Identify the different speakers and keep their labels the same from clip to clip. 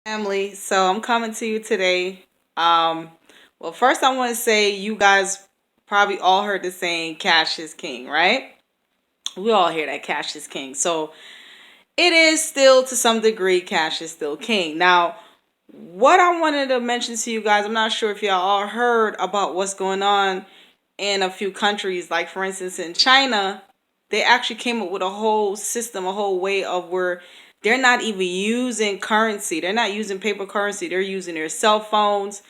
Speaker 1: Family. So I'm coming to you today. Um, well, first I want to say you guys probably all heard the saying "cash is king," right? We all hear that cash is king. So it is still to some degree cash is still king. Now, what I wanted to mention to you guys, I'm not sure if y'all all heard about what's going on in a few countries. Like for instance, in China, they actually came up with a whole system, a whole way of where they're not even using currency. They're not using paper currency. They're using their cell phones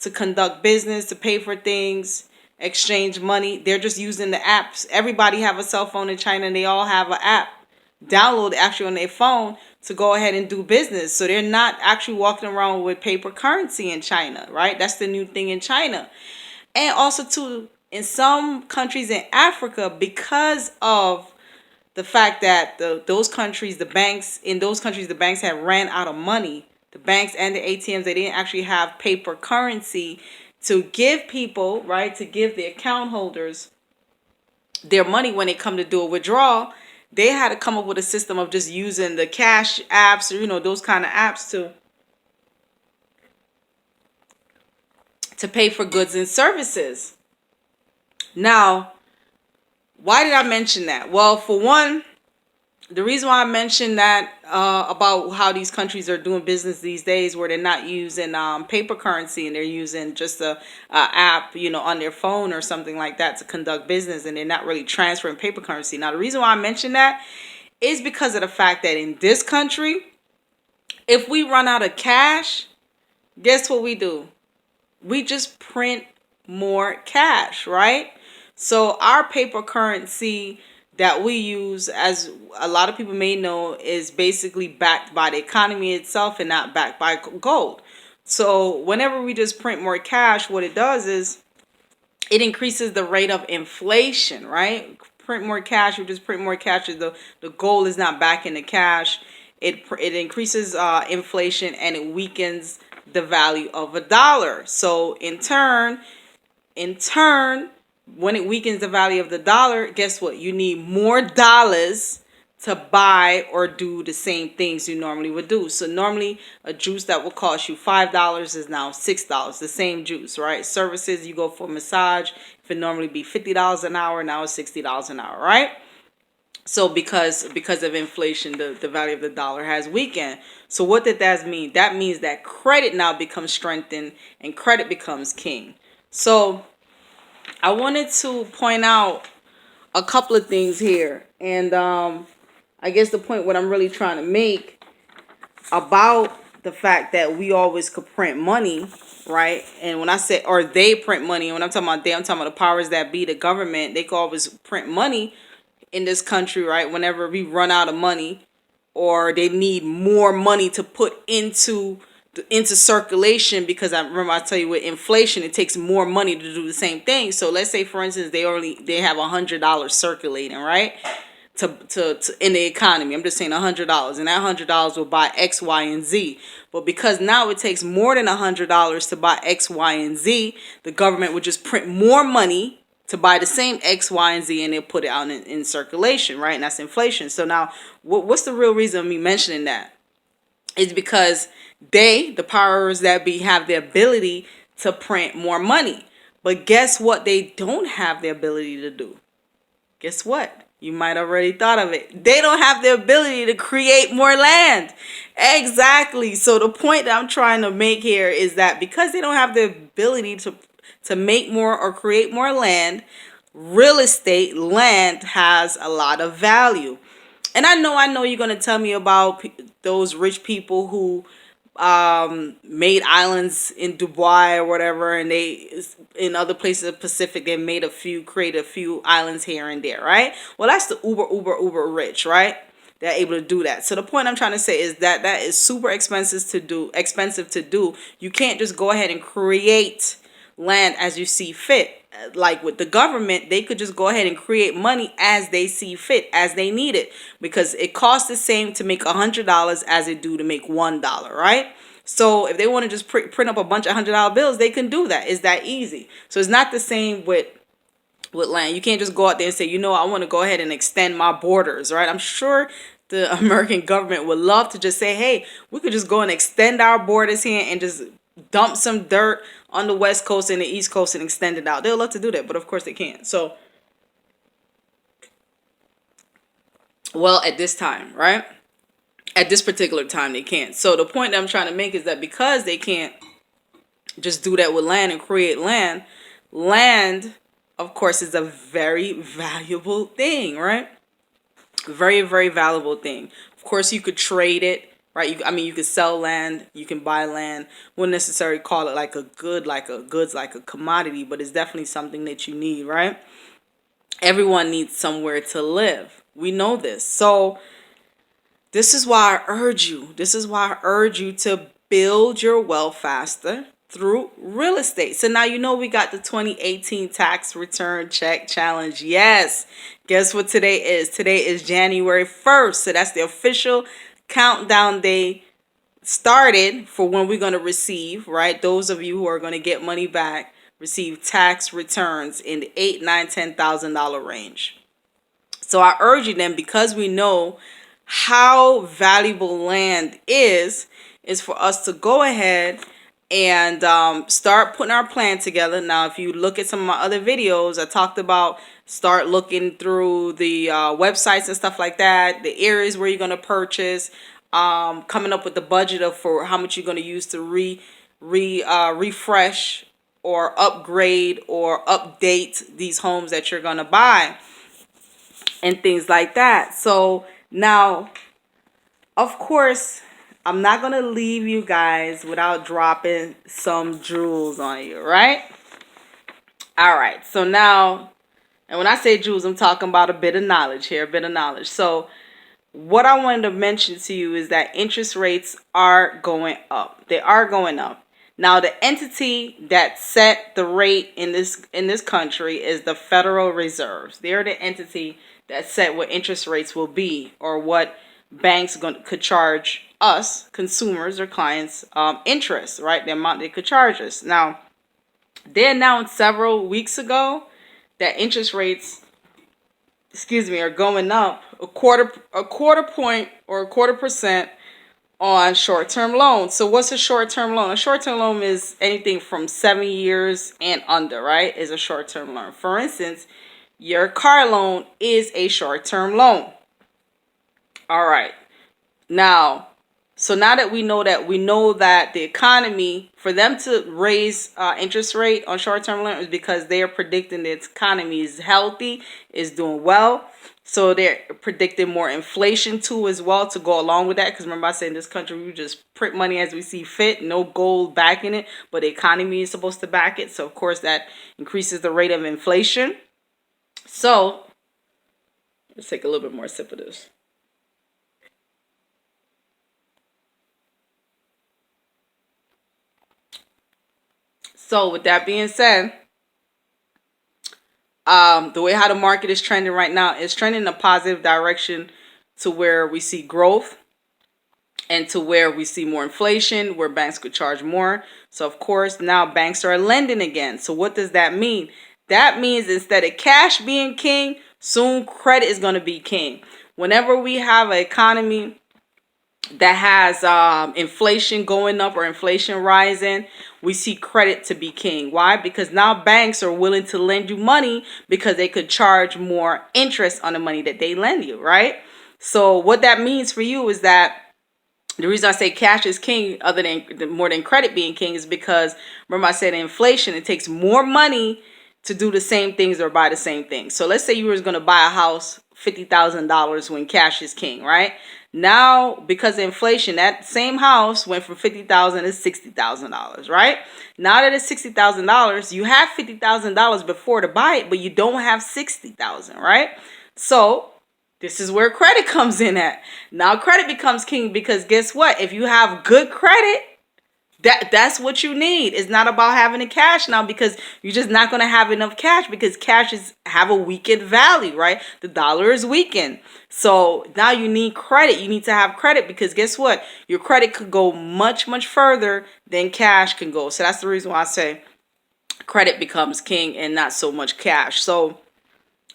Speaker 1: to conduct business, to pay for things, exchange money. They're just using the apps. Everybody have a cell phone in China and they all have an app download actually on their phone to go ahead and do business. So they're not actually walking around with paper currency in China, right? That's the new thing in China. And also too, in some countries in Africa, because of the fact that those countries, the banks in those countries, the banks have ran out of money. The banks and the ATMs, they didn't actually have paper currency to give people, right, to give the account holders their money when they come to do a withdrawal. They had to come up with a system of just using the cash apps or those kind of apps to pay for goods and services. Now, why did I mention that? Well, for one, the reason why I mentioned that about how these countries are doing business these days, where they're not using paper currency and they're using just a app, on their phone or something like that to conduct business, and they're not really transferring paper currency. Now, the reason why I mentioned that is because of the fact that in this country, if we run out of cash, guess what we do? We just print more cash, right? So our paper currency that we use, as a lot of people may know, is basically backed by the economy itself and not backed by gold. So whenever we just print more cash, what it does is it increases the rate of inflation, right? Print more cash, we just print more cash. The gold is not backing the cash. It increases inflation and it weakens the value of a dollar. So in turn, when it weakens the value of the dollar, guess what? You need more dollars to buy or do the same things you normally would do. So normally a juice that would cost you $5 is now $6. The same juice, right? Services, you go for a massage, if it normally be $50 an hour, now it's $60 an hour, right? So because of inflation, the value of the dollar has weakened. So what did that mean? That means that credit now becomes strengthened and credit becomes king. So I wanted to point out a couple of things here. And I guess the point what I'm really trying to make about the fact that we always could print money, right? And when I say, or they print money, when I'm talking about they, I'm talking about the powers that be, the government, they could always print money in this country, right? Whenever we run out of money or they need more money to put into circulation, because I remember I tell you with inflation it takes more money to do the same thing. So let's say for instance they have $100 circulating, right? To in the economy. I'm just saying $100, and that $100 will buy X, Y, and Z. But because now it takes more than $100 to buy X, Y, and Z, the government would just print more money to buy the same X, Y, and Z, and they'll put it out in circulation, right? And that's inflation. So now, what's the real reason of me mentioning that? Is because the powers that be, have the ability to print more money. But guess what they don't have the ability to do? Guess what? You might already thought of it. They don't have the ability to create more land. Exactly. So the point that I'm trying to make here is that because they don't have the ability to make more or create more land, real estate land has a lot of value. And I know you're going to tell me about those rich people who made islands in Dubai or whatever, and they in other places of the Pacific they created a few islands here and there, right? Well, that's the uber rich, right? They're able to do that. So the point I'm trying to say is that that is super expensive to do. You can't just go ahead and create land as you see fit. Like with the government, they could just go ahead and create money as they see fit, as they need it, because it costs the same to make $100 as it do to make $1, right? So if they want to just print up a bunch of $100 bills, they can do that. It's that easy. So it's not the same with land. You can't just go out there and say, I want to go ahead and extend my borders, right? I'm sure the American government would love to just say, hey, we could just go and extend our borders here and just dump some dirt on the West Coast and the East Coast and extend it out. They'll love to do that, but of course they can't. So, well, at this time, right? At this particular time, they can't. So the point that I'm trying to make is that because they can't just do that with land and create land, land, of course, is a very valuable thing, right? Very, very valuable thing. Of course, you could trade it, right? You could sell land, you can buy land. Wouldn't necessarily call it like a good, like a goods, like a commodity, but it's definitely something that you need, right? Everyone needs somewhere to live. We know this. So this is why I urge you. This is why I urge you to build your wealth faster through real estate. So now you know we got the 2018 tax return check challenge. Yes. Guess what today is? Today is January 1st. So that's the official countdown day started for when we're going to receive, right? Those of you who are going to get money back, receive tax returns in the $8,000, $9,000, $10,000 range. So I urge you then, because we know how valuable land is for us to go ahead and start putting our plan together. Now, if you look at some of my other videos, I talked about start looking through the websites and stuff like that, the areas where you're going to purchase, coming up with the budget of for how much you're going to use to refresh or upgrade or update these homes that you're going to buy and things like that. So now, of course, I'm not going to leave you guys without dropping some jewels on you, right? All right. So now, and when I say jewels, I'm talking about a bit of knowledge here, a bit of knowledge. So what I wanted to mention to you is that interest rates are going up. They are going up. Now, the entity that set the rate in this country is the Federal Reserves. They're the entity that set what interest rates will be, or what banks could charge us, consumers or clients, interest, right? The amount they could charge us. Now, they announced several weeks ago that interest rates, are going up a quarter point or a 1/4% on short-term loans. So what's a short-term loan? A short-term loan is anything from 7 years and under, right? Is a short-term loan. For instance, your car loan is a short-term loan. All right. Now, so now that we know that the economy, for them to raise interest rate on short-term loans, is because they are predicting the economy is healthy, is doing well. So they're predicting more inflation too as well to go along with that. Because remember I said in this country, we just print money as we see fit, no gold backing it, but the economy is supposed to back it. So of course that increases the rate of inflation. So let's take a little bit more sip of this. So with that being said, the way how the market is trending right now is trending in a positive direction to where we see growth and to where we see more inflation, where banks could charge more. So of course, now banks are lending again. So what does that mean? That means instead of cash being king, soon credit is going to be king. Whenever we have an economy that has inflation going up or inflation rising, we see credit to be king. Why? Because now banks are willing to lend you money because they could charge more interest on the money that they lend you, right? So what that means for you is that the reason I say cash is king, other than more than credit being king, is because remember I said inflation, it takes more money to do the same things or buy the same things. So let's say you were going to buy a house $50,000 when cash is king, right? Now, because of inflation, that same house went from $50,000 to $60,000, right? Now that it's $60,000, you have $50,000 before to buy it, but you don't have $60,000, right? So this is where credit comes in at. Now credit becomes king because guess what? If you have good credit, that's what you need. It's not about having the cash now, because you're just not going to have enough cash, because have a weakened value, right? The dollar is weakened. So now you need credit. You need to have credit because guess what? Your credit could go much, much further than cash can go. So that's the reason why I say credit becomes king and not so much cash. So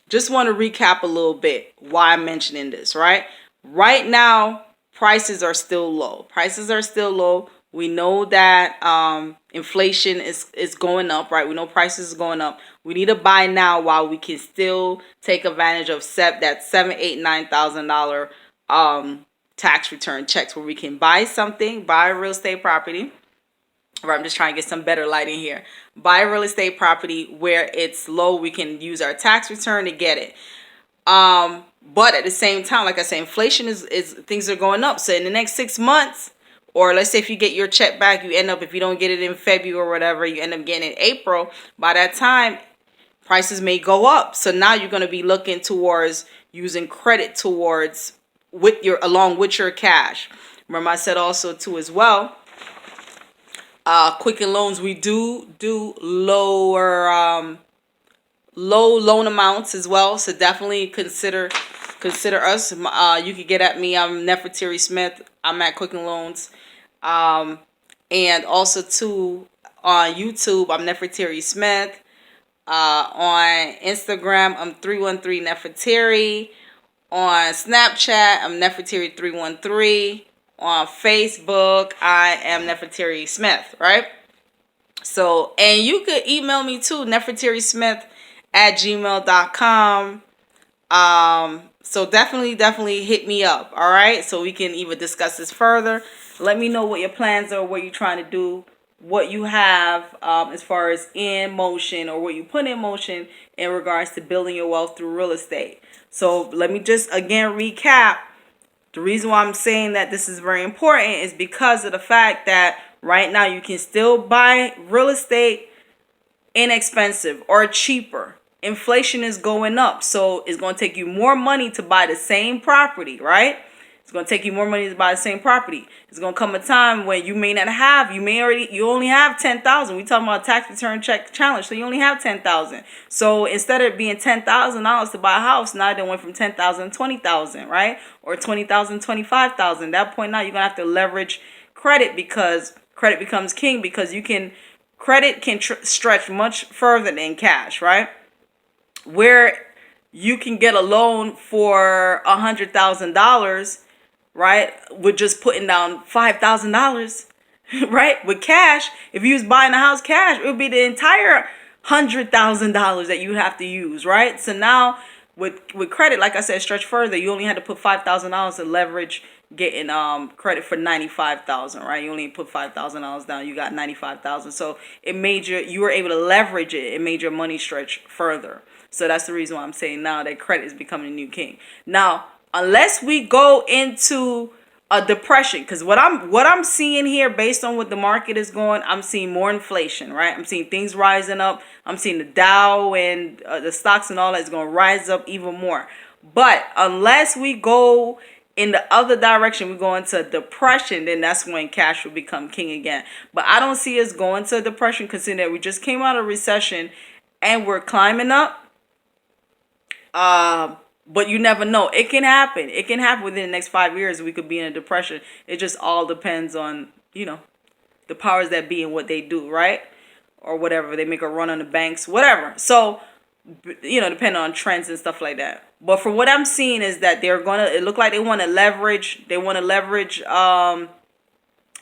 Speaker 1: just want to recap a little bit why I'm mentioning this, right? Right now, prices are still low. Prices are still low. We know that inflation is going up, right? We know prices are going up. We need to buy now while we can still take advantage of that $7, $8, $9,000 tax return checks, where we can buy something, buy a real estate property. Or I'm just trying to get some better lighting here. Buy a real estate property where it's low. We can use our tax return to get it. But at the same time, like I said, inflation is things are going up. So in the next 6 months, or let's say if you get your check back, you end up, if you don't get it in February or whatever, you end up getting it in April. By that time, prices may go up. So now you're going to be looking towards using credit towards along with your cash. Remember I said also too as well, Quicken Loans, we do lower low loan amounts as well. So definitely consider us. You can get at me. I'm Nefertari Smith. I'm at Quicken Loans. And also too on YouTube, I'm Nefertari Smith. On Instagram, I'm 313 Nefertari. On Snapchat, I'm Nefertari313. On Facebook, I am Nefertari Smith, right? So, and you could email me too, nefertarismith@gmail.com. So definitely hit me up, all right? So we can even discuss this further. Let me know what your plans are, what you're trying to do, what you have as far as in motion, or what you put in motion in regards to building your wealth through real estate. So let me just again recap. The reason why I'm saying that this is very important is because of the fact that right now you can still buy real estate inexpensive or cheaper. Inflation is going up, so it's going to take you more money to buy the same property, right? It's going to take you more money to buy the same property. It's going to come a time when you may not have, you only have 10,000. We talking about tax return check challenge, so you only have 10,000. So instead of it being $10,000 to buy a house, now it went from 10,000 to 20,000, right? Or 20,000, 25,000. At that point now you're going to have to leverage credit, because credit becomes king, because credit can stretch much further than cash, right? Where you can get a loan for $100,000, right, with just putting down $5,000, right? With cash, if you was buying a house cash, it would be the entire $100,000 that you have to use, right? So now with credit, like I said, stretch further. You only had to put $5,000 to leverage getting credit for $95,000, right? You only put $5,000 down, you got $95,000. So you were able to leverage it. It made your money stretch further. So that's the reason why I'm saying now that credit is becoming a new king. Now, unless we go into a depression, because what I'm seeing here, based on what the market is going, I'm seeing more inflation, right? I'm seeing things rising up. I'm seeing the Dow and the stocks and all that is going to rise up even more. But unless we go in the other direction, we go into depression, then that's when cash will become king again. But I don't see us going to depression, considering that we just came out of recession and we're climbing up. But you never know. It can happen. It can happen within the next 5 years. We could be in a depression. It just all depends on, the powers that be and what they do, right? Or whatever. They make a run on the banks, whatever. So, depending on trends and stuff like that. But from what I'm seeing is that it look like they want to leverage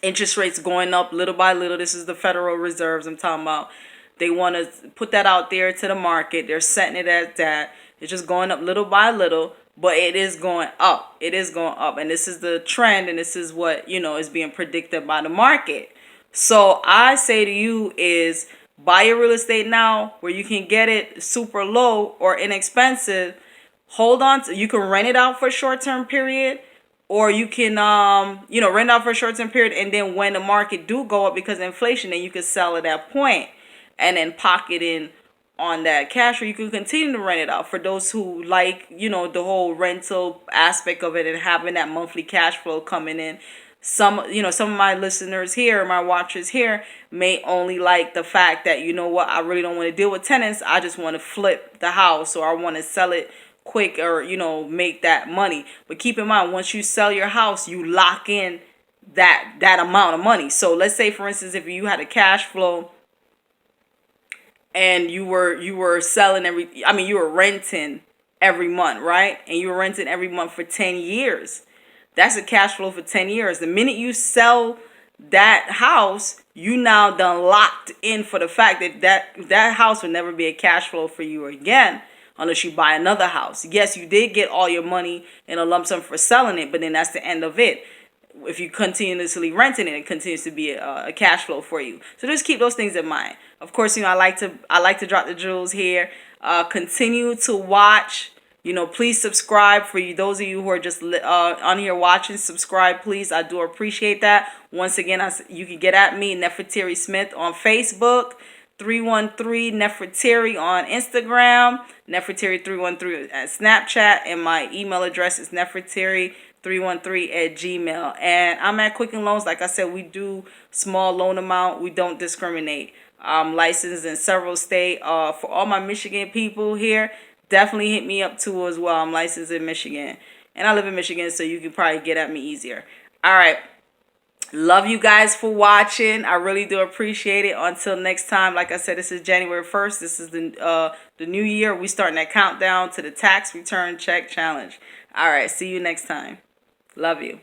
Speaker 1: interest rates going up little by little. This is the Federal Reserves I'm talking about. They want to put that out there to the market. They're setting it as that. It's just going up little by little, but it is going up. It is going up. And this is the trend, and this is what, is being predicted by the market. So I say to you is buy your real estate now where you can get it super low or inexpensive. Hold on to, you can rent it out for a short-term period, or you can, rent out for a short-term period. And then when the market do go up because of inflation, then you can sell at that point and then pocket in on that cash, or you can continue to rent it out for those who like, the whole rental aspect of it and having that monthly cash flow coming in. Some of my listeners here, my watchers here, may only like the fact that, I really don't want to deal with tenants. I just want to flip the house, or I want to sell it quick, or, make that money. But keep in mind, once you sell your house, you lock in that amount of money. So let's say, for instance, if you had a cash flow and you were selling you were renting every month, right? And you were renting every month for 10 years. That's a cash flow for 10 years. The minute you sell that house, you now done locked in for the fact that house will never be a cash flow for you again unless you buy another house. Yes, you did get all your money in a lump sum for selling it, but then that's the end of it. If you continuously renting it, it continues to be a cash flow for you. So just keep those things in mind. Of course, I like to drop the jewels here. Continue to watch. Please subscribe. For you, those of you who are just on here watching, subscribe, please. I do appreciate that. Once again, you can get at me, Nefertari Smith, on Facebook, 313 Nefertari on Instagram, Nefertari313 at Snapchat, and my email address is Nefertari313@gmail. And I'm at Quicken Loans. Like I said, we do small loan amount. We don't discriminate. I'm licensed in several states. For all my Michigan people here, definitely hit me up too as well. I'm licensed in Michigan. And I live in Michigan, so you can probably get at me easier. All right. Love you guys for watching. I really do appreciate it. Until next time, like I said, this is January 1st. This is the new year. We starting that countdown to the tax return check challenge. All right. See you next time. Love you.